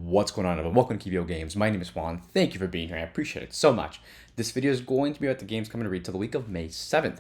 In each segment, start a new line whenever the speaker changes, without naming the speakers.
What's going on, everyone? Welcome to QVO Games. My name is Juan. Thank you for being here. I appreciate it so much. This video is going to be about the games coming to retail the week of May 7th.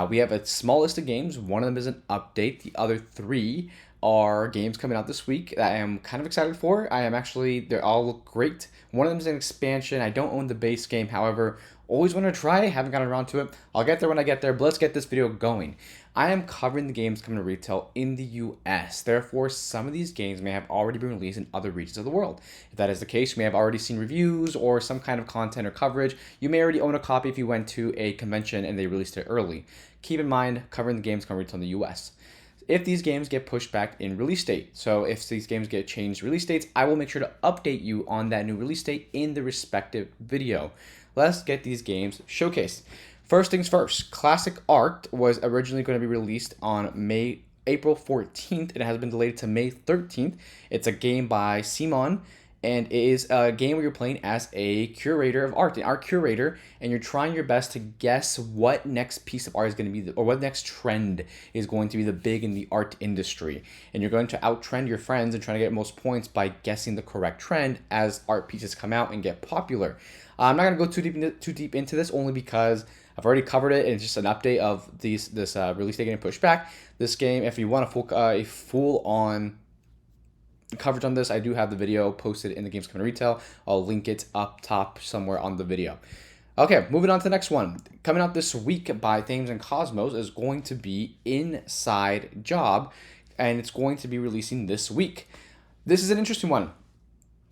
We have a small list of games. One of them is an update. The other three are games coming out this week that I am kind of excited for. They all look great. One of them is an expansion. I don't own the base game. However, always want to try. Haven't gotten around to it. I'll get there when I get there, but let's get this video going. I am covering the games coming to retail in the US. Therefore, some of these games may have already been released in other regions of the world. If that is the case, you may have already seen reviews or some kind of content or coverage. You may already own a copy if you went to a convention and they released it early. Keep in mind, covering the games coming to retail in the US. If these games get pushed back in release date, so if these games get changed release dates, I will make sure to update you on that new release date in the respective video. Let's get these games showcased. First things first, Classic Art was originally going to be released on April 14th. It has been delayed to May 13th. It's a game by Simon, and it is a game where you're playing as a curator of art, an art curator, and you're trying your best to guess what next piece of art is going to be, or what next trend is going to be the big in the art industry. And you're going to outtrend your friends and try to get most points by guessing the correct trend as art pieces come out and get popular. I'm not going to go too deep into this, only because I've already covered it, and it's just an update of this release date getting pushed back. This game, if you want a full-on coverage on this, I do have the video posted in the games coming to retail. I'll link it up top somewhere on the video. Okay, moving on to the next one. Coming out this week by Thames and Cosmos is going to be Inside Job, and it's going to be releasing this week. This is an interesting one.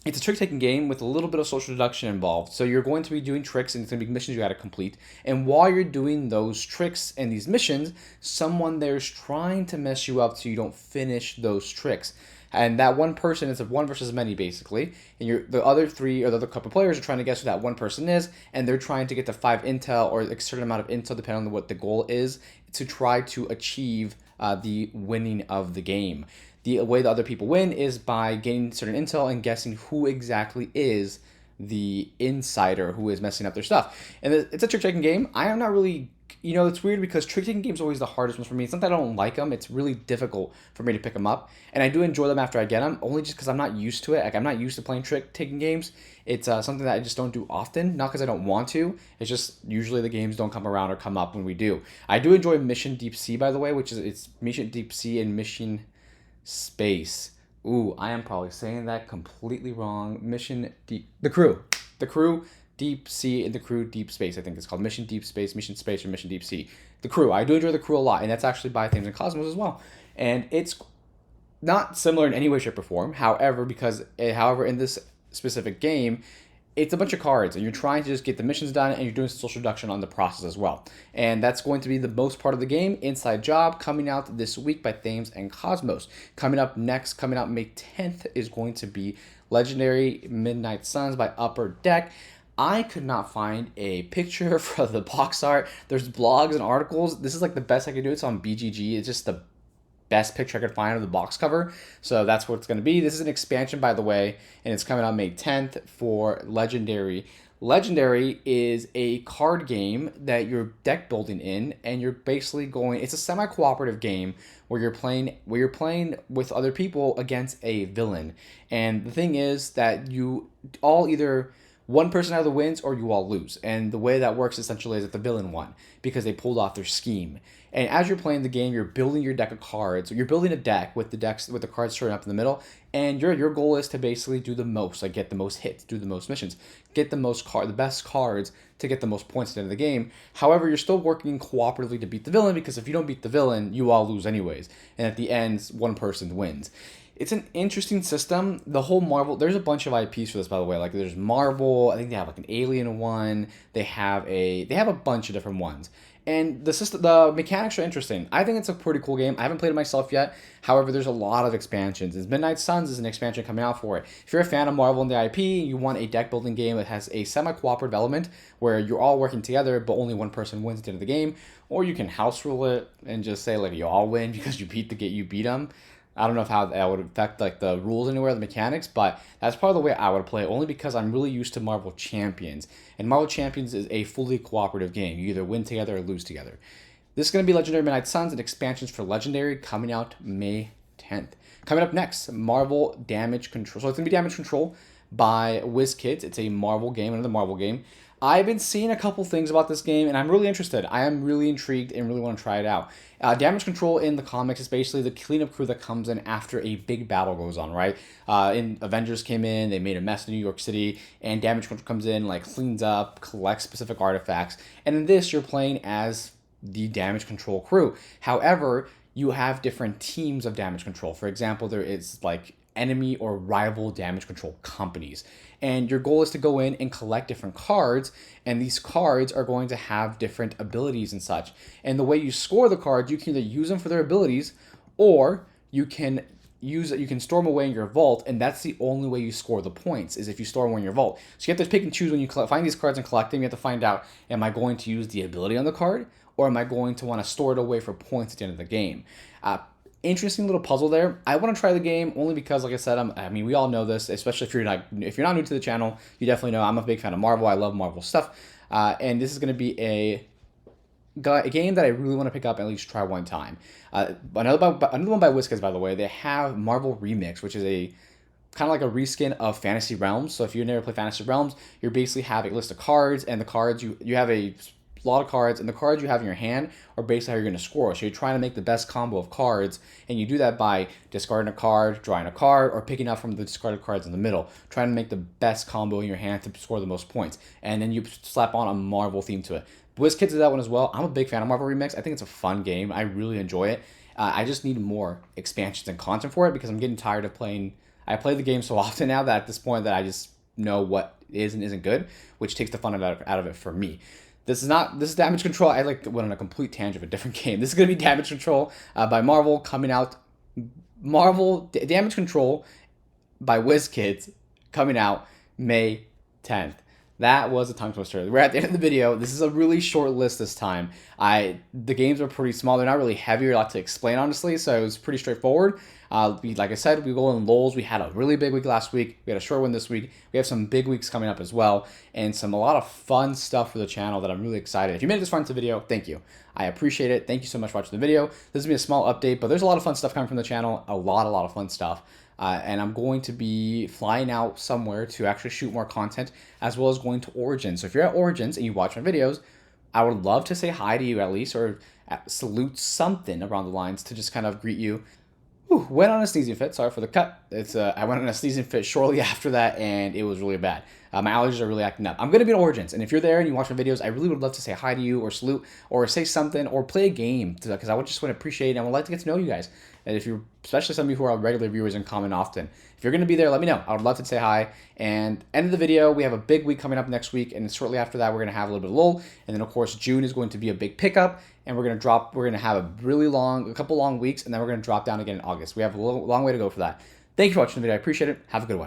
It's a trick-taking game with a little bit of social deduction involved. So you're going to be doing tricks, and it's going to be missions you got to complete. And while you're doing those tricks and these missions, someone there's trying to mess you up so you don't finish those tricks. And that one person is a one versus many, basically. And the other three or the other couple players are trying to guess who that one person is, and they're trying to get to 5 intel or a certain amount of intel, depending on what the goal is, to try to achieve the winning of the game. The way the other people win is by getting certain intel and guessing who exactly is the insider who is messing up their stuff. And it's a trick-taking game. I am not really, it's weird because trick-taking games are always the hardest ones for me. It's not that I don't like them. It's really difficult for me to pick them up. And I do enjoy them after I get them, only just because I'm not used to it. Like, I'm not used to playing trick-taking games. It's something that I just don't do often, not because I don't want to. It's just usually the games don't come around or come up when we do. I do enjoy Mission Deep Sea, by the way, it's Mission Deep Sea and Mission Space. Ooh, I am probably saying that completely wrong. The Crew, Deep Sea, and The Crew, Deep Space. I think it's called Mission Deep Space, Mission Space, or Mission Deep Sea. The Crew. I do enjoy The Crew a lot, and that's actually by Thames and Cosmos as well. And it's not similar in any way, shape, or form. However, in this specific game, it's a bunch of cards, and you're trying to just get the missions done, and you're doing some social deduction on the process as well. And that's going to be the most part of the game. Inside Job, coming out this week by Thames and Cosmos. Coming out May 10th, is going to be Legendary Midnight Suns by Upper Deck. I could not find a picture for the box art. There's blogs and articles. This is like the best I could do. It's on BGG. It's just the best picture I could find of the box cover. So that's what it's going to be. This is an expansion, by the way, and it's coming out May 10th for Legendary. Legendary is a card game that you're deck building in, and you're basically it's a semi-cooperative game where you're playing with other people against a villain. And the thing is that you all either one person either wins or you all lose. And the way that works essentially is that the villain won because they pulled off their scheme. And as you're playing the game, you're building your deck of cards. You're building a deck with the cards showing up in the middle. And your goal is to basically do the most, like get the most hits, do the most missions, get the best cards to get the most points at the end of the game. However, you're still working cooperatively to beat the villain, because if you don't beat the villain, you all lose anyways. And at the end, one person wins. It's an interesting system. The whole Marvel, there's a bunch of IPs for this, by the way. Like, there's Marvel, I think they have like an Alien one. They have a bunch of different ones. And the mechanics are interesting. I think it's a pretty cool game. I haven't played it myself yet. However, there's a lot of expansions. Midnight Suns is an expansion coming out for it. If you're a fan of Marvel and the IP, you want a deck building game that has a semi-cooperative element where you're all working together, but only one person wins at the end of the game. Or you can house rule it and just say, like, you all win because you beat them. I don't know how that would affect like the rules anywhere, the mechanics, but that's probably the way I would play, only because I'm really used to Marvel Champions. And Marvel Champions is a fully cooperative game. You either win together or lose together. This is going to be Legendary Midnight Suns and expansions for Legendary coming out May 10th. Coming up next, Marvel Damage Control. So it's going to be Damage Control by WizKids. It's a Marvel game, another Marvel game. I've been seeing a couple things about this game, and I'm really interested. I am really intrigued and really want to try it out. Damage Control in the comics is basically the cleanup crew that comes in after a big battle goes on, right? In Avengers came in, they made a mess in New York City, and Damage Control comes in, like cleans up, collects specific artifacts, and in this you're playing as the Damage Control crew. However, you have different teams of Damage Control. For example, there is like enemy or rival damage control companies. And your goal is to go in and collect different cards, and these cards are going to have different abilities and such. And the way you score the cards, you can either use them for their abilities, or you can store them away in your vault, and that's the only way you score the points, is if you store them in your vault. So you have to pick and choose when you find these cards and collect them. You have to find out, am I going to use the ability on the card, or am I going to want to store it away for points at the end of the game? Interesting little puzzle there. I want to try the game only because, like I said, I mean, we all know this, especially if you're not new to the channel, you definitely know I'm a big fan of Marvel. I love Marvel stuff, and this is going to be a game that I really want to pick up and at least try one time. Another one by WizKids, by the way. They have Marvel Remix, which is a kind of like a reskin of Fantasy Realms. So if you've never played Fantasy Realms, you basically have a list of cards, and the cards you have a lot of cards, and the cards you have in your hand are basically how you're going to score. So you're trying to make the best combo of cards, and you do that by discarding a card, drawing a card, or picking up from the discarded cards in the middle, trying to make the best combo in your hand to score the most points. And then you slap on a Marvel theme to it. WizKids did that one as well. I'm a big fan of Marvel Remix. I think it's a fun game. I really enjoy it. I just need more expansions and content for it, because I'm getting tired of playing. I play the game so often now that at this point that I just know what is and isn't good, which takes the fun out of it for me. This is Damage Control. I went on a complete tangent of a different game. This is going to be Damage Control by Marvel, coming out. Damage Control by WizKids, coming out May 10th. That was a tongue twister. We're at the end of the video. This is a really short list this time. The games are pretty small. They're not really heavy or a lot to explain, honestly, so it was pretty straightforward. Like I said, we go in lulls. We had a really big week last week. We had a short one this week. We have some big weeks coming up as well, and a lot of fun stuff for the channel that I'm really excited. If you made it this far into the video, thank you. I appreciate it. Thank you so much for watching the video. This is going to be a small update, but there's a lot of fun stuff coming from the channel. A lot of fun stuff. And I'm going to be flying out somewhere to actually shoot more content, as well as going to Origins. So if you're at Origins and you watch my videos, I would love to say hi to you at least, or salute something around the lines to just kind of greet you. Went on a sneezing fit. Sorry for the cut. I went on a sneezing fit shortly after that, and it was really bad. My allergies are really acting up. I'm going to be at Origins, and if you're there and you watch my videos, I really would love to say hi to you, or salute, or say something, or play a game, because I would just want to appreciate it, and I would like to get to know you guys. And if you're, especially some of you who are regular viewers and comment often, if you're going to be there, let me know. I would love to say hi. And end of the video, we have a big week coming up next week, and shortly after that, we're going to have a little bit of lull, and then of course June is going to be a big pickup, and we're going to have a couple long weeks, and then we're going to drop down again in August. We have a long way to go for that. Thank you for watching the video. I appreciate it. Have a good one.